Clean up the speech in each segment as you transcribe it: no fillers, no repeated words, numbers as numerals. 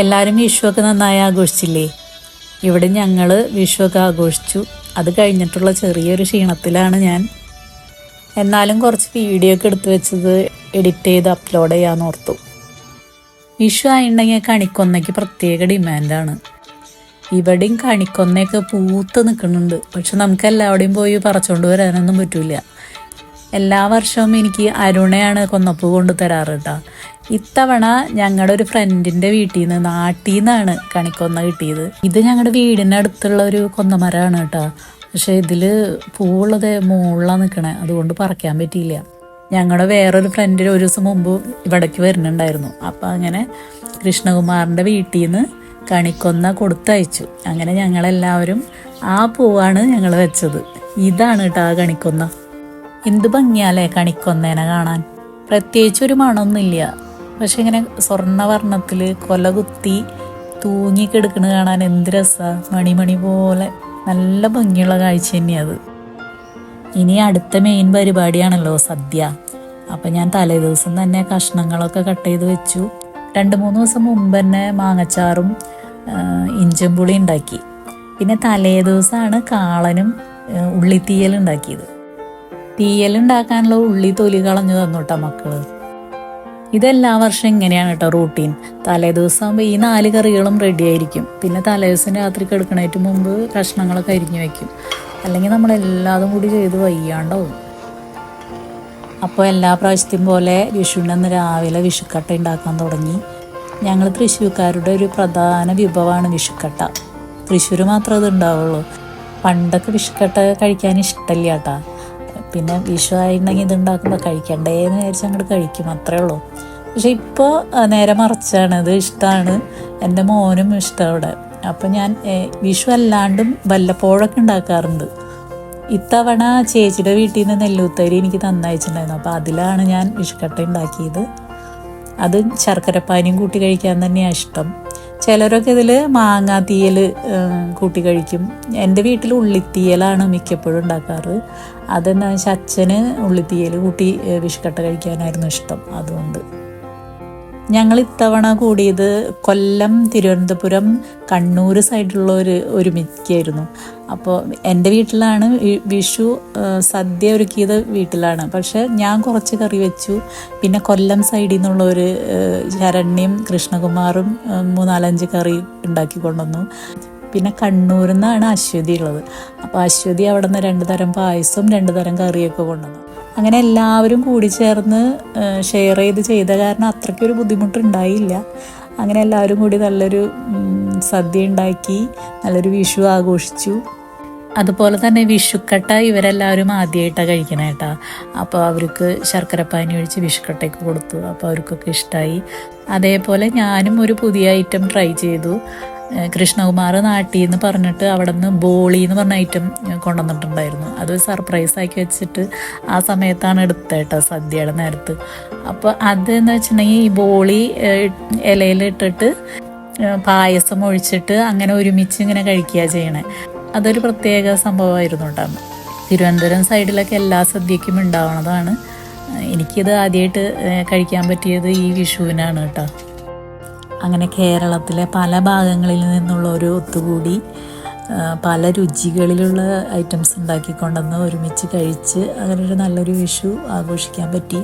എല്ലാവരും വിഷുവൊക്കെ നന്നായി ആഘോഷിച്ചില്ലേ? ഇവിടെ ഞങ്ങൾ വിഷുവൊക്കെ ആഘോഷിച്ചു. അത് കഴിഞ്ഞിട്ടുള്ള ചെറിയൊരു ക്ഷീണത്തിലാണ് ഞാൻ. എന്നാലും കുറച്ച് വീഡിയോ ഒക്കെ എടുത്തു വെച്ചത് എഡിറ്റ് ചെയ്ത് അപ്ലോഡ് ചെയ്യാമെന്ന് ഓർത്തു. വിഷു ആയിട്ടുണ്ടെങ്കിൽ കണിക്കൊന്നയ്ക്ക് പ്രത്യേക ഡിമാൻഡാണ്. ഇവിടെയും കണിക്കൊന്നയൊക്കെ പൂത്ത് നിൽക്കുന്നുണ്ട്. പക്ഷെ നമുക്ക് എല്ലാവിടെയും പോയി പറിച്ചുകൊണ്ട് വരാനൊന്നും പറ്റില്ല. എല്ലാ വർഷവും എനിക്ക് അരുണയാണ് കൊന്നപ്പൂ കൊണ്ട് തരാറ് കേട്ടോ. ഇത്തവണ ഞങ്ങളുടെ ഒരു ഫ്രണ്ടിൻ്റെ വീട്ടിൽ നിന്ന് നാട്ടിൽ നിന്നാണ് കണിക്കൊന്ന കിട്ടിയത്. ഇത് ഞങ്ങളുടെ വീടിൻ്റെ അടുത്തുള്ള ഒരു കൊന്നമരമാണ് കേട്ടോ. പക്ഷേ ഇതിൽ പൂവുള്ളത് മുകളിലാണ് നിൽക്കണേ, അതുകൊണ്ട് പറിക്കാൻ പറ്റിയില്ല. ഞങ്ങളുടെ വേറൊരു ഫ്രണ്ടിന് ഒരു ദിവസം മുമ്പ് ഇവിടേക്ക് വരുന്നുണ്ടായിരുന്നു. അപ്പം അങ്ങനെ കൃഷ്ണകുമാറിൻ്റെ വീട്ടിൽ നിന്ന് കണിക്കൊന്ന കൊടുത്തയച്ചു. അങ്ങനെ ഞങ്ങളെല്ലാവരും ആ പൂവാണ് ഞങ്ങൾ വെച്ചത്. ഇതാണ് കേട്ടോ ആ കണിക്കൊന്ന. എന്ത് ഭംഗിയാലേ കണിക്കൊന്നേനെ കാണാൻ. പ്രത്യേകിച്ചൊരു മണമൊന്നുമില്ല, പക്ഷെ ഇങ്ങനെ സ്വർണ്ണവർണ്ണത്തിൽ കൊല കുത്തി തൂങ്ങിക്കെടുക്കണ കാണാൻ എന്ത് രസമാണ്. മണിമണി പോലെ നല്ല ഭംഗിയുള്ള കാഴ്ച തന്നെയത്. ഇനി അടുത്ത മെയിൻ പരിപാടിയാണല്ലോ സദ്യ. അപ്പം ഞാൻ തലേ ദിവസം തന്നെ കഷ്ണങ്ങളൊക്കെ കട്ട് ചെയ്ത് വെച്ചു. 2-3 ദിവസം മുമ്പ് തന്നെ മാങ്ങച്ചാറും ഇഞ്ചും പുളി ഉണ്ടാക്കി. പിന്നെ തലേ ദിവസമാണ് കാളനും ഉള്ളിത്തീയലുണ്ടാക്കിയത്. തീയലുണ്ടാക്കാനുള്ള ഉള്ളി തൊലി കളഞ്ഞു തന്നു കേട്ടോ മക്കള്. ഇതെല്ലാ വർഷം ഇങ്ങനെയാണ് കേട്ടോ റൂട്ടീൻ. തലേ ദിവസം ആകുമ്പോൾ ഈ 4 കറികളും റെഡി ആയിരിക്കും. പിന്നെ തലേ ദിവസം രാത്രി കിടക്കണേറ്റ് മുമ്പ് കഷ്ണങ്ങളൊക്കെ അരിഞ്ഞു വയ്ക്കും. അല്ലെങ്കിൽ നമ്മളെല്ലാതും കൂടി ചെയ്ത് വയ്യാണ്ടാവും. അപ്പോൾ എല്ലാ പ്രാവശ്യത്തെയും പോലെ വിഷുവിനന്ന് രാവിലെ വിഷുക്കട്ട ഉണ്ടാക്കാൻ തുടങ്ങി. ഞങ്ങൾ തൃശ്ശൂർക്കാരുടെ ഒരു പ്രധാന വിഭവമാണ് വിഷുക്കട്ട. തൃശ്ശൂർ മാത്രമേ ഇത് ഉണ്ടാവുള്ളൂ. പണ്ടൊക്കെ വിഷുക്കട്ട കഴിക്കാൻ ഇഷ്ടമില്ല കേട്ടോ. പിന്നെ വിഷു ആയിട്ടുണ്ടെങ്കിൽ ഇതുണ്ടാക്കുമ്പോൾ കഴിക്കണ്ടേന്ന് വിചാരിച്ച് അങ്ങോട്ട് കഴിക്കും, അത്രേ ഉള്ളൂ. പക്ഷെ ഇപ്പോൾ നേരെ മറിച്ചാണ്. ഇത് ഇഷ്ടമാണ്, എൻ്റെ മോനും ഇഷ്ടം അവിടെ. അപ്പം ഞാൻ വിഷു അല്ലാണ്ടും വല്ലപ്പോഴൊക്കെ ഉണ്ടാക്കാറുണ്ട്. ഇത്തവണ ചേച്ചിയുടെ വീട്ടിൽ നിന്ന് നെല്ലൂത്തരി എനിക്ക് തന്നയച്ചിട്ടുണ്ടായിരുന്നു. അപ്പോൾ അതിലാണ് ഞാൻ വിഷുക്കട്ട ഉണ്ടാക്കിയത്. അത് ശർക്കരപ്പാനിയും കൂട്ടി കഴിക്കാൻ തന്നെയാണ് ഇഷ്ടം. ചിലരൊക്കെ ഇതിൽ മാങ്ങാ തീയൽ കൂട്ടി കഴിക്കും. എൻ്റെ വീട്ടിൽ ഉള്ളിത്തീയലാണ് മിക്കപ്പോഴും ഉണ്ടാക്കാറ്. അതെന്താ വെച്ചാൽ അച്ഛന് ഉള്ളിത്തീയൽ കൂട്ടി വിഷുക്കട്ട കഴിക്കാനായിരുന്നു ഇഷ്ടം. അതുകൊണ്ട് ഞങ്ങൾ ഇത്തവണ കൂടിയത് കൊല്ലം, തിരുവനന്തപുരം, കണ്ണൂർ സൈഡിലുള്ള ഒരുമിക്കായിരുന്നു. അപ്പോൾ എൻ്റെ വീട്ടിലാണ് വിഷു സദ്യ ഒരുക്കിയത് വീട്ടിലാണ്. പക്ഷെ ഞാൻ കുറച്ച് കറി വെച്ചു. പിന്നെ കൊല്ലം സൈഡിൽ നിന്നുള്ള ഒരു ശരണ്യം കൃഷ്ണകുമാറും 3-4-5 കറി ഉണ്ടാക്കി കൊണ്ടുവന്നു. പിന്നെ കണ്ണൂരിൽ നിന്നാണ് അശ്വതി ഉള്ളത്. അപ്പോൾ അശ്വതി അവിടെ നിന്ന് 2 തരം പായസം 2 തരം കറിയൊക്കെ കൊണ്ടുവന്നു. അങ്ങനെ എല്ലാവരും കൂടി ചേർന്ന് ഷെയർ ചെയ്ത കാരണം അത്രയ്ക്കൊരു ബുദ്ധിമുട്ടുണ്ടായില്ല. അങ്ങനെ എല്ലാവരും കൂടി നല്ലൊരു സദ്യ ഉണ്ടാക്കി നല്ലൊരു വിഷു ആഘോഷിച്ചു. അതുപോലെ തന്നെ വിഷുക്കട്ട ഇവരെല്ലാവരും ആദ്യമായിട്ടാണ് കഴിക്കണേ കേട്ടോ. അപ്പോൾ അവർക്ക് ശർക്കരപ്പാനി ഒഴിച്ച് വിഷുക്കട്ടയൊക്കെ കൊടുത്തു. അപ്പോൾ അവർക്കൊക്കെ ഇഷ്ടമായി. അതേപോലെ ഞാനും ഒരു പുതിയ ഐറ്റം ട്രൈ ചെയ്തു. കൃഷ്ണകുമാർ നാട്ടിൽ നിന്ന് പറഞ്ഞിട്ട് അവിടെ നിന്ന് ബോളി എന്ന് പറഞ്ഞ ഐറ്റം കൊണ്ടുവന്നിട്ടുണ്ടായിരുന്നു. അത് സർപ്രൈസാക്കി വെച്ചിട്ട് ആ സമയത്താണ് എടുത്തേട്ടോ സദ്യയുടെ നേരത്ത്. അപ്പോൾ അതെന്ന് വെച്ചിട്ടുണ്ടെങ്കിൽ ഈ ബോളി ഇലയിലിട്ടിട്ട് പായസം ഒഴിച്ചിട്ട് അങ്ങനെ ഒരുമിച്ച് ഇങ്ങനെ കഴിക്കുക ചെയ്യണേ. അതൊരു പ്രത്യേക സംഭവമായിരുന്നു കേട്ടോ. തിരുവനന്തപുരം സൈഡിലൊക്കെ എല്ലാ സദ്യക്കും ഉണ്ടാവണതാണ്. എനിക്കിത് ആദ്യമായിട്ട് കഴിക്കാൻ പറ്റിയത് ഈ വിഷുവിനാണ് കേട്ടോ. അങ്ങനെ കേരളത്തിലെ പല ഭാഗങ്ങളിൽ നിന്നുള്ള ഒരു ഒത്തുകൂടി പല രുചികളിലുള്ള ഐറ്റംസ് ഉണ്ടാക്കിക്കൊണ്ടെന്ന് ഒരുമിച്ച് കഴിച്ച് അങ്ങനെ ഒരു നല്ലൊരു വിഷു ആഘോഷിക്കാൻ പറ്റി.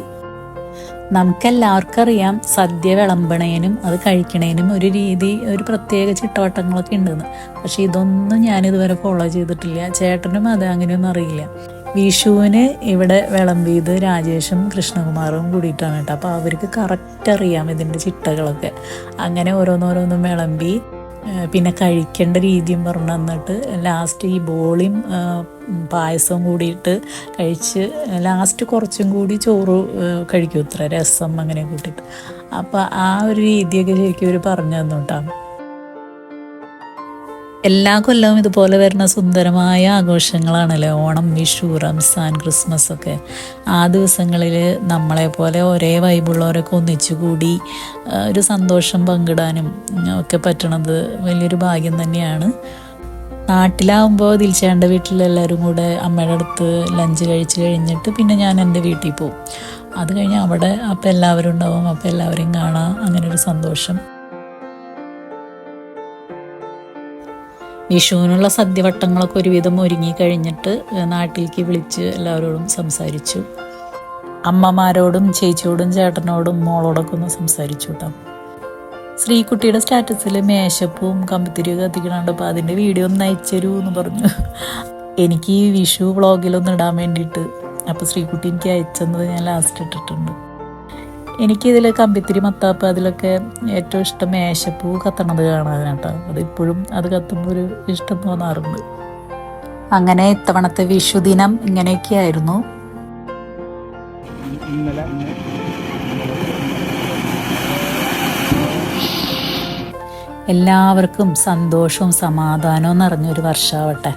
നമുക്കെല്ലാവർക്കും അറിയാം സദ്യ വിളമ്പണേനും അത് കഴിക്കണേനും ഒരു പ്രത്യേക ചിട്ടവട്ടങ്ങളൊക്കെ ഉണ്ടെന്ന്. പക്ഷെ ഇതൊന്നും ഞാനിതുവരെ ഫോളോ ചെയ്തിട്ടില്ല. ചേട്ടനും അത് അങ്ങനെയൊന്നും അറിയില്ല. വിഷുവിന് ഇവിടെ വിളമ്പിയത് രാജേഷും കൃഷ്ണകുമാറും കൂടിയിട്ടാണ് കേട്ടോ. അപ്പോൾ അവർക്ക് കറക്റ്റ് അറിയാം ഇതിൻ്റെ ചിട്ടകളൊക്കെ. അങ്ങനെ ഓരോന്നോരോന്നും വിളമ്പി പിന്നെ കഴിക്കേണ്ട രീതിയും പറഞ്ഞു തന്നിട്ട് ലാസ്റ്റ് ഈ ബോളിയും പായസവും കൂടിയിട്ട് കഴിച്ച് ലാസ്റ്റ് കുറച്ചും കൂടി ചോറ് കഴിക്കും, ഇത്ര രസം അങ്ങനെ കൂട്ടിയിട്ട്. അപ്പോൾ ആ ഒരു രീതിയൊക്കെ ശരിക്കും അവർ പറഞ്ഞു തന്നു കേട്ടോ. എല്ലാ കൊല്ലവും ഇതുപോലെ വരുന്ന സുന്ദരമായ ആഘോഷങ്ങളാണല്ലോ ഓണം, വിഷു, റംസാൻ, ക്രിസ്മസ് ഒക്കെ. ആ ദിവസങ്ങളിൽ നമ്മളെപ്പോലെ ഒരേ വൈബുള്ളവരൊക്കെ ഒന്നിച്ചു കൂടി ഒരു സന്തോഷം പങ്കിടാനും ഒക്കെ പറ്റണത് വലിയൊരു ഭാഗ്യം തന്നെയാണ്. നാട്ടിലാവുമ്പോൾ ദിൽഷാൻ്റെ വീട്ടിലെല്ലാവരും കൂടെ അമ്മയുടെ അടുത്ത് ലഞ്ച് കഴിച്ച് കഴിഞ്ഞിട്ട് പിന്നെ ഞാൻ എൻ്റെ വീട്ടിൽ പോകും. അത് കഴിഞ്ഞ് അവിടെ അപ്പോൾ എല്ലാവരും ഉണ്ടാവും. അപ്പോൾ എല്ലാവരെയും കാണാം, അങ്ങനെ ഒരു സന്തോഷം. വിഷുവിനുള്ള സദ്യവട്ടങ്ങളൊക്കെ ഒരുവിധം ഒരുങ്ങി കഴിഞ്ഞിട്ട് നാട്ടിലേക്ക് വിളിച്ച് എല്ലാവരോടും സംസാരിച്ചു. അമ്മമാരോടും ചേച്ചിയോടും ചേട്ടനോടും മോളോടൊക്കെ ഒന്ന് സംസാരിച്ചു കേട്ടോ. ശ്രീകുട്ടിയുടെ സ്റ്റാറ്റസിൽ മേശപ്പവും കമ്പിത്തിരിയൊക്കെ കത്തിക്കണുണ്ട്. അപ്പോൾ അതിൻ്റെ വീഡിയോ ഒന്ന് അയച്ചു എന്ന് പറഞ്ഞു. എനിക്ക് ഈ വിഷു വ്ളോഗിലൊന്ന് ഇടാൻ വേണ്ടിയിട്ട്. അപ്പോൾ ശ്രീകുട്ടി എനിക്ക് അയച്ചെന്നത് ഞാൻ ലാസ്റ്റ് ഇട്ടിട്ടുണ്ട്. എനിക്കിതിൽ കമ്പിത്തിരി മത്താപ്പ് അതിലൊക്കെ ഏറ്റവും ഇഷ്ടം മേശപ്പൂ കത്തണത് കാണാനാട്ടോ. അതിപ്പോഴും അത് കത്തുമ്പോൾ ഒരു ഇഷ്ടം തോന്നാറുണ്ട്. അങ്ങനെ ഇത്തവണത്തെ വിഷുദിനം ഇങ്ങനെയൊക്കെയായിരുന്നു. എല്ലാവർക്കും സന്തോഷവും സമാധാനവും നിറഞ്ഞൊരു വർഷമാവട്ടെ.